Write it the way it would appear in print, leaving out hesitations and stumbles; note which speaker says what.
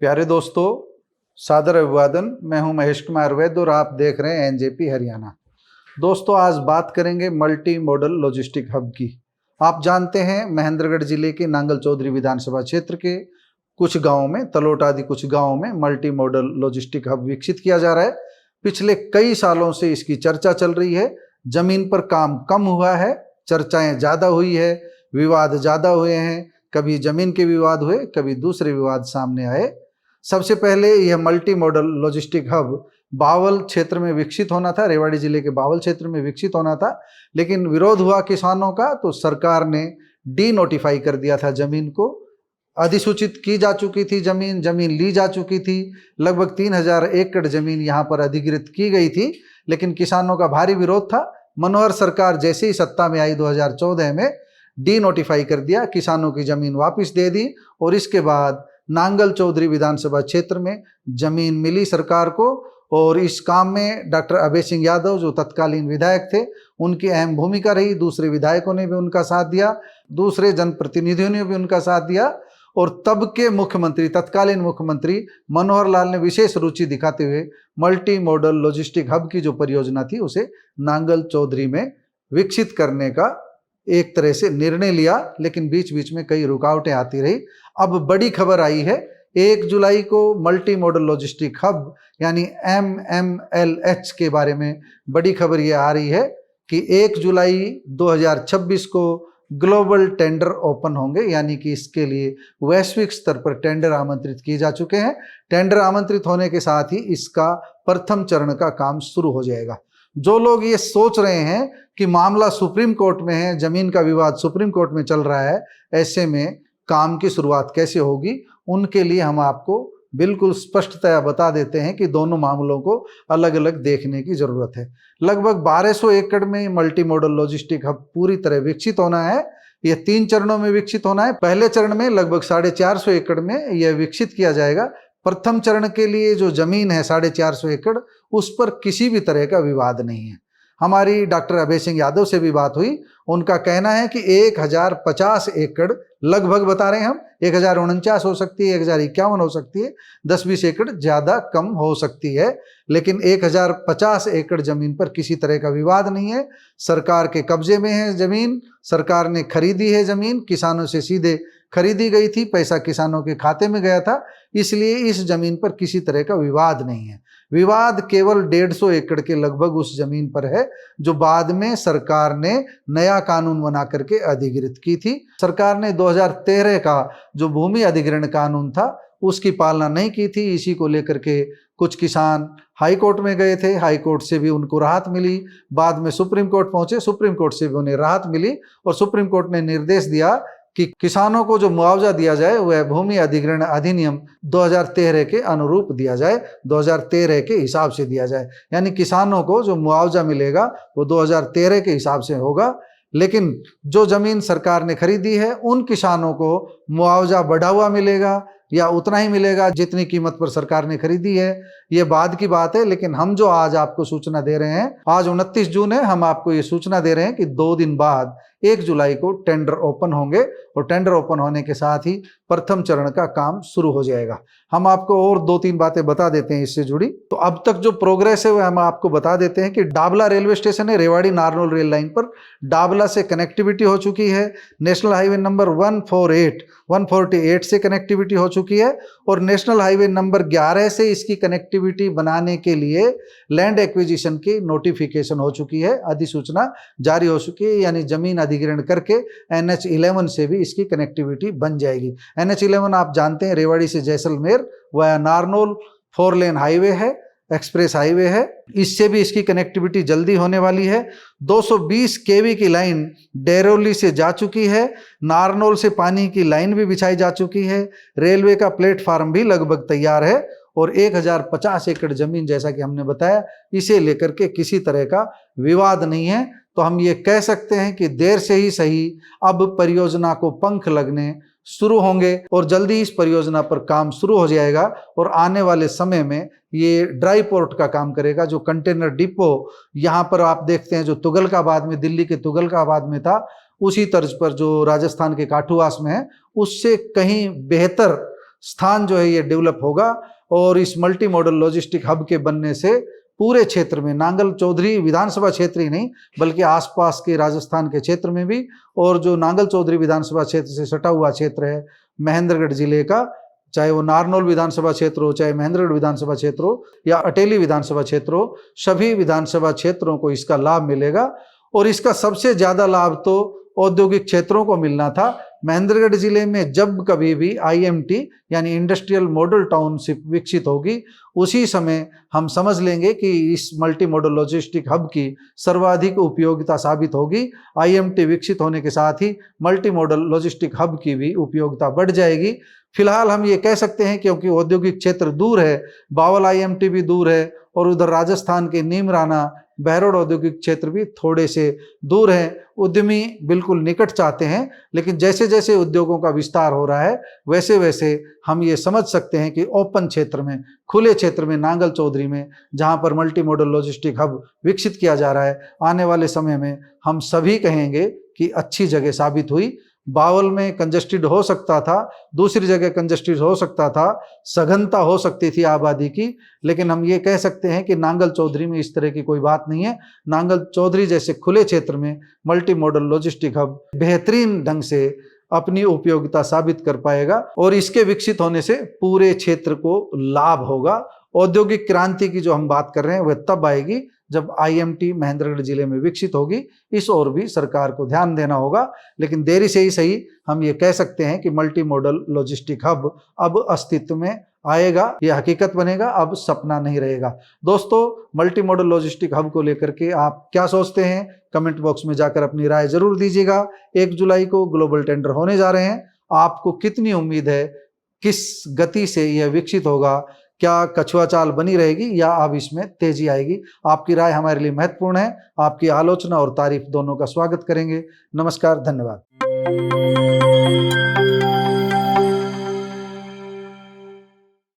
Speaker 1: प्यारे दोस्तों, सादर अभिवादन। मैं हूं महेश कुमार वैद्य और आप देख रहे हैं एनजेपी हरियाणा। दोस्तों, आज बात करेंगे मल्टी मॉडल लॉजिस्टिक हब की। आप जानते हैं महेंद्रगढ़ जिले के नांगल चौधरी विधानसभा क्षेत्र के कुछ गांवों में, तलोट आदि कुछ गांवों में मल्टी मॉडल लॉजिस्टिक हब विकसित किया जा रहा है। पिछले कई सालों से इसकी चर्चा चल रही है। जमीन पर काम कम हुआ है, चर्चाएं ज्यादा हुई है, विवाद ज्यादा हुए हैं। कभी जमीन के विवाद हुए, कभी दूसरे विवाद सामने आए। सबसे पहले यह multi modal logistic hub Bawal क्षेत्र में विकसित होना था, रेवाड़ी जिले के बावल क्षेत्र में विकसित होना था। लेकिन विरोध हुआ किसानों का, तो सरकार ने डी नोटिफाई कर दिया था जमीन को। अधिसूचित की जा चुकी थी जमीन ली जा चुकी थी। लगभग 3000 एकड़ जमीन यहाँ पर अधिकृत की गई थी, लेकिन किसानों का भारी विरोध था। मनोहर सरकार जैसे ही सत्ता में आई 2014 में डी नोटिफाई कर दिया, किसानों की जमीन वापस दे दी। और इसके बाद नांगल चौधरी विधानसभा क्षेत्र में जमीन मिली सरकार को। और इस काम में डॉक्टर अभय सिंह यादव जो तत्कालीन विधायक थे, उनकी अहम भूमिका रही। दूसरे विधायकों ने भी उनका साथ दिया, दूसरे जनप्रतिनिधियों ने भी उनका साथ दिया। और तब के मुख्यमंत्री, तत्कालीन मुख्यमंत्री मनोहर लाल ने विशेष रुचि दिखाते हुए मल्टी मॉडल लॉजिस्टिक हब की जो परियोजना थी उसे नांगल चौधरी में विकसित करने का एक तरह से निर्णय लिया। लेकिन बीच बीच में कई रुकावटें आती रही। अब बड़ी खबर आई है, 1 जुलाई को मल्टी मॉडल लॉजिस्टिक हब यानी MMLH के बारे में बड़ी खबर ये आ रही है कि 1 जुलाई 2026 को ग्लोबल टेंडर ओपन होंगे। यानी कि इसके लिए वैश्विक स्तर पर टेंडर आमंत्रित किए जा चुके हैं। टेंडर आमंत्रित होने के साथ ही इसका प्रथम चरण का काम शुरू हो जाएगा। जो लोग ये सोच रहे हैं कि मामला सुप्रीम कोर्ट में है, जमीन का विवाद सुप्रीम कोर्ट में चल रहा है, ऐसे में काम की शुरुआत कैसे होगी, उनके लिए हम आपको बिल्कुल स्पष्टतया बता देते हैं कि दोनों मामलों को अलग अलग देखने की जरूरत है। लगभग 1200 एकड़ में मल्टी मॉडल लॉजिस्टिक हब पूरी तरह विकसित होना है। यह 3 चरणों में विकसित होना है। पहले चरण में लगभग 450 एकड़ में यह विकसित किया जाएगा। प्रथम चरण के लिए जो जमीन है 450 एकड़, उस पर किसी भी तरह का विवाद नहीं है। हमारी डॉक्टर अभय सिंह यादव से भी बात हुई। उनका कहना है कि 1050 एकड़ लगभग बता रहे हैं हम, 1049 हो सकती है, 1051 हो सकती है, 10-20 एकड़ ज़्यादा कम हो सकती है। लेकिन 1050 एकड़ जमीन पर किसी तरह का विवाद नहीं है। सरकार के कब्जे में है जमीन, सरकार ने खरीदी है जमीन, किसानों से सीधे खरीदी गई थी, पैसा किसानों के खाते में गया था। इसलिए इस जमीन पर किसी तरह का विवाद नहीं है। विवाद केवल 150 एकड़ के लगभग उस जमीन पर है जो बाद में सरकार ने नया कानून बना करके अधिग्रहित की थी। सरकार ने 2013 का जो भूमि अधिग्रहण कानून था उसकी पालना नहीं की थी। इसी को लेकर के कुछ किसान हाई कोर्ट में गए थे, हाई कोर्ट से भी उनको राहत मिली। बाद में सुप्रीम कोर्ट पहुंचे, सुप्रीम कोर्ट से भी उन्हें राहत मिली। और सुप्रीम कोर्ट ने निर्देश दिया कि किसानों को जो मुआवजा दिया जाए वह भूमि अधिग्रहण अधिनियम 2013 के अनुरूप दिया जाए, 2013 के हिसाब से दिया जाए। यानी किसानों को जो मुआवजा मिलेगा वो 2013 के हिसाब से होगा। लेकिन जो जमीन सरकार ने खरीदी है उन किसानों को मुआवजा बढ़ा हुआ मिलेगा या उतना ही मिलेगा जितनी कीमत पर सरकार ने खरीदी है, ये बाद की बात है। लेकिन हम जो आज आपको सूचना दे रहे हैं, आज 29 जून है, हम आपको ये सूचना दे रहे हैं कि 2 दिन बाद 1 जुलाई को टेंडर ओपन होंगे। और टेंडर ओपन होने के साथ ही प्रथम चरण का काम शुरू हो जाएगा। हम आपको और 2-3 बातें बता देते हैं इससे जुड़ी। तो अब तक जो प्रोग्रेस है वह हम आपको बता देते हैं कि डाबला रेलवे स्टेशन है, रेवाड़ी नारनौल रेल लाइन पर डाबला से कनेक्टिविटी हो चुकी है। नेशनल हाईवे नंबर 148 से कनेक्टिविटी हो चुकी है। और नेशनल हाईवे नंबर 11 से इसकी कनेक्टिविटी बनाने के लिए लैंड एक्विजिशन की नोटिफिकेशन हो चुकी है, अधिसूचना जारी हो चुकी है। यानी जमीन अधिग्रहण करके NH11 से भी इसकी कनेक्टिविटी बन जाएगी। NH11 आप जानते हैं रेवाड़ी से जैसलमेर वह नारनौल 4 लेन हाईवे है, एक्सप्रेस हाईवे है। इससे भी इसकी कनेक्टिविटी जल्दी होने वाली है। 220 kV की लाइन डेरोली से जा चुकी है। नारनौल से पानी की लाइन भी बिछाई जा चुकी है। रेलवे का प्लेटफार्म भी लगभग तैयार है। और 1050 एकड़ जमीन, जैसा कि हमने बताया, इसे लेकर के किसी तरह का विवाद नहीं है। तो हम ये कह सकते हैं कि देर से ही सही अब परियोजना को पंख लगने शुरू होंगे और जल्दी इस परियोजना पर काम शुरू हो जाएगा। और आने वाले समय में ये ड्राई पोर्ट का काम करेगा। जो कंटेनर डिपो यहाँ पर आप देखते हैं जो तुगलकाबाद में, दिल्ली के तुगलकाबाद में था, उसी तर्ज पर जो राजस्थान के काठुआस में है, उससे कहीं बेहतर स्थान जो है ये डेवलप होगा और इस मल्टी मॉडल लॉजिस्टिक हब के बनने से पूरे क्षेत्र में, नांगल चौधरी विधानसभा क्षेत्र ही नहीं बल्कि आसपास के राजस्थान के क्षेत्र में भी, और जो नांगल चौधरी विधानसभा क्षेत्र से सटा हुआ क्षेत्र है महेंद्रगढ़ जिले का, चाहे वो नारनौल विधानसभा क्षेत्र हो, चाहे महेंद्रगढ़ विधानसभा क्षेत्र हो या अटेली विधानसभा क्षेत्र हो, सभी विधानसभा क्षेत्रों को इसका लाभ मिलेगा। और इसका सबसे ज़्यादा लाभ तो औद्योगिक क्षेत्रों को मिलना था। महेंद्रगढ़ जिले में जब कभी भी IMT यानी इंडस्ट्रियल मॉडल टाउनशिप विकसित होगी, उसी समय हम समझ लेंगे कि इस मल्टी मॉडल लॉजिस्टिक हब की सर्वाधिक उपयोगिता साबित होगी। IMT विकसित होने के साथ ही मल्टी मॉडल लॉजिस्टिक हब की भी उपयोगिता बढ़ जाएगी। फिलहाल हम ये कह सकते हैं क्योंकि औद्योगिक क्षेत्र दूर है, बावल IMT भी दूर है और उधर राजस्थान के नीमराना बहरोड औद्योगिक क्षेत्र भी थोड़े से दूर हैं। उद्यमी बिल्कुल निकट चाहते हैं, लेकिन जैसे जैसे उद्योगों का विस्तार हो रहा है वैसे वैसे हम ये समझ सकते हैं कि ओपन क्षेत्र में, खुले क्षेत्र में, नांगल चौधरी में, जहां पर मल्टी मॉडल लॉजिस्टिक हब विकसित किया जा रहा है, आने वाले समय में हम सभी कहेंगे कि अच्छी जगह साबित हुई। बावल में कंजस्टेड हो सकता था, दूसरी जगह कंजस्टेड हो सकता था, सघनता हो सकती थी आबादी की, लेकिन हम ये कह सकते हैं कि नांगल चौधरी में इस तरह की कोई बात नहीं है। नांगल चौधरी जैसे खुले क्षेत्र में मल्टी मॉडल लॉजिस्टिक हब बेहतरीन ढंग से अपनी उपयोगिता साबित कर पाएगा और इसके विकसित होने से पूरे क्षेत्र को लाभ होगा। औद्योगिक क्रांति की जो हम बात कर रहे हैं वह तब आएगी जब IMT महेंद्रगढ़ जिले में विकसित होगी। इस ओर भी सरकार को ध्यान देना होगा, लेकिन देरी से ही सही हम ये कह सकते हैं कि मल्टी मॉडल लॉजिस्टिक हब अब अस्तित्व में आएगा, यह हकीकत बनेगा, अब सपना नहीं रहेगा। दोस्तों, मल्टी मॉडल लॉजिस्टिक हब को लेकर के आप क्या सोचते हैं? कमेंट बॉक्स में जाकर अपनी राय जरूर दीजिएगा। 1 जुलाई को ग्लोबल टेंडर होने जा रहे हैं, आपको कितनी उम्मीद है, किस गति से यह विकसित होगा? क्या कछुआ चाल बनी रहेगी या अब इसमें तेजी आएगी? आपकी राय हमारे लिए महत्वपूर्ण है। आपकी आलोचना और तारीफ दोनों का स्वागत करेंगे। नमस्कार, धन्यवाद।